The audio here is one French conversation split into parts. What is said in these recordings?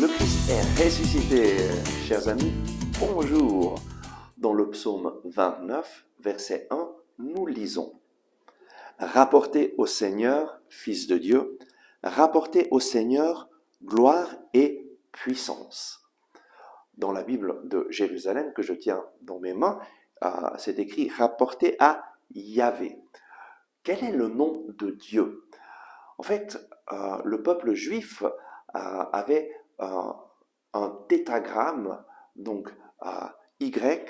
Le Christ est ressuscité, chers amis, bonjour. Dans le psaume 29, verset 1, nous lisons « Rapportez au Seigneur, Fils de Dieu, rapportez au Seigneur gloire et puissance. » Dans la Bible de Jérusalem que je tiens dans mes mains, c'est écrit « Rapportez à Yahvé ». Quel est le nom de Dieu? En fait, le peuple juif avait un tétragramme, donc YHWH,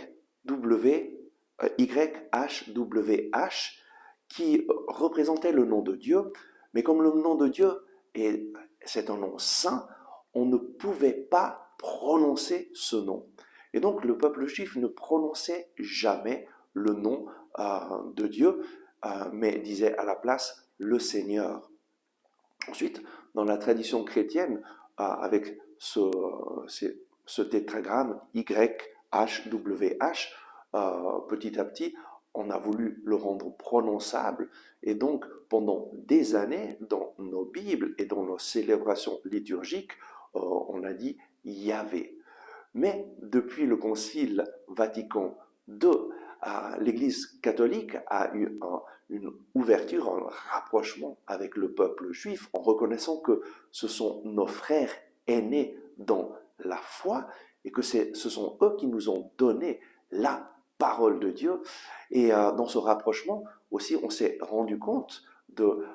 qui représentait le nom de Dieu, mais comme le nom de Dieu c'est un nom saint, on ne pouvait pas prononcer ce nom. Et donc le peuple juif ne prononçait jamais le nom de Dieu, mais disait à la place le Seigneur. Ensuite, dans la tradition chrétienne, avec ce tétragramme YHWH, petit à petit, on a voulu le rendre prononçable, et donc pendant des années, dans nos Bibles et dans nos célébrations liturgiques, on a dit Yahvé. Mais depuis le Concile Vatican II, l'Église catholique a eu une ouverture, un rapprochement avec le peuple juif en reconnaissant que ce sont nos frères aînés dans la foi et que ce sont eux qui nous ont donné la parole de Dieu. Et dans ce rapprochement aussi, on s'est rendu compte de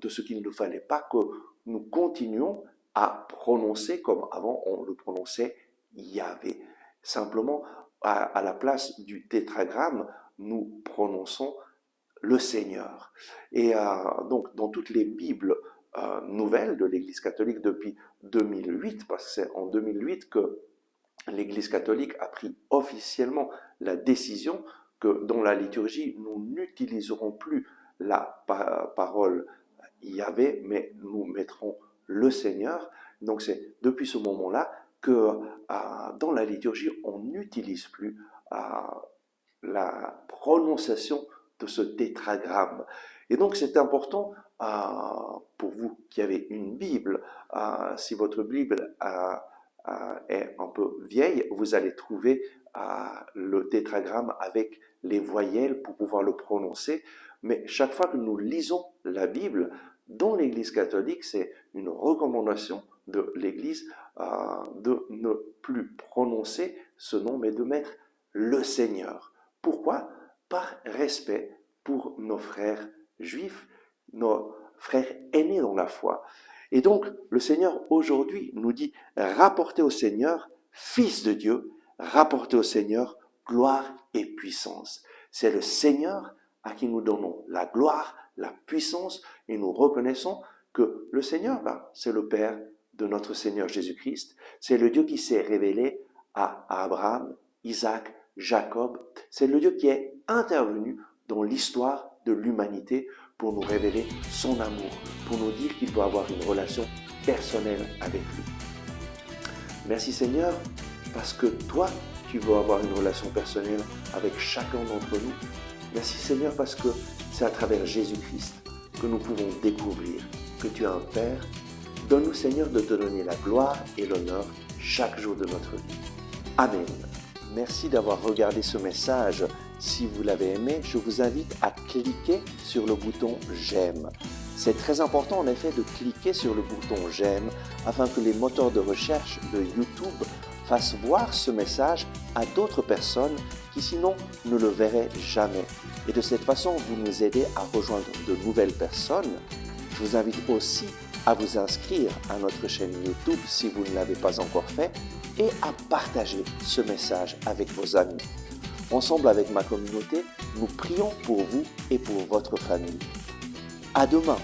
ce qu'il ne fallait pas que nous continuions à prononcer comme avant on le prononçait Yahvé. Simplement, à la place du tétragramme, nous prononçons le Seigneur. Et donc, dans toutes les Bibles nouvelles de l'Église catholique depuis 2008, parce que c'est en 2008 que l'Église catholique a pris officiellement la décision que dans la liturgie, nous n'utiliserons plus la parole Yahvé, mais nous mettrons le Seigneur. Donc c'est depuis ce moment-là que dans la liturgie, on n'utilise plus la prononciation de ce tétragramme. Et donc c'est important pour vous qui avez une Bible, si votre Bible est un peu vieille, vous allez trouver le tétragramme avec les voyelles pour pouvoir le prononcer. Mais chaque fois que nous lisons la Bible, dans l'Église catholique, c'est une recommandation de l'Église de ne plus prononcer ce nom, mais de mettre le Seigneur. Pourquoi? Par respect pour nos frères juifs, nos frères aînés dans la foi. Et donc, le Seigneur aujourd'hui nous dit « Rapportez au Seigneur, Fils de Dieu, rapportez au Seigneur gloire et puissance. » C'est le Seigneur à qui nous donnons la gloire, la puissance, et nous reconnaissons que le Seigneur, c'est le Père de notre Seigneur Jésus-Christ. C'est le Dieu qui s'est révélé à Abraham, Isaac, Jacob. C'est le Dieu qui est intervenu dans l'histoire de l'humanité pour nous révéler son amour, pour nous dire qu'il doit avoir une relation personnelle avec lui. Merci Seigneur, parce que toi, tu veux avoir une relation personnelle avec chacun d'entre nous. Merci Seigneur, parce que c'est à travers Jésus-Christ que nous pouvons découvrir que tu es un Père. Donne-nous Seigneur de te donner la gloire et l'honneur chaque jour de notre vie. Amen. Merci d'avoir regardé ce message. Si vous l'avez aimé, je vous invite à cliquer sur le bouton « J'aime ». C'est très important en effet de cliquer sur le bouton « J'aime » afin que les moteurs de recherche de YouTube fassent voir ce message à d'autres personnes qui sinon ne le verraient jamais. Et de cette façon, vous nous aidez à rejoindre de nouvelles personnes. Je vous invite aussi à vous inscrire à notre chaîne YouTube si vous ne l'avez pas encore fait et à partager ce message avec vos amis. Ensemble avec ma communauté, nous prions pour vous et pour votre famille. À demain!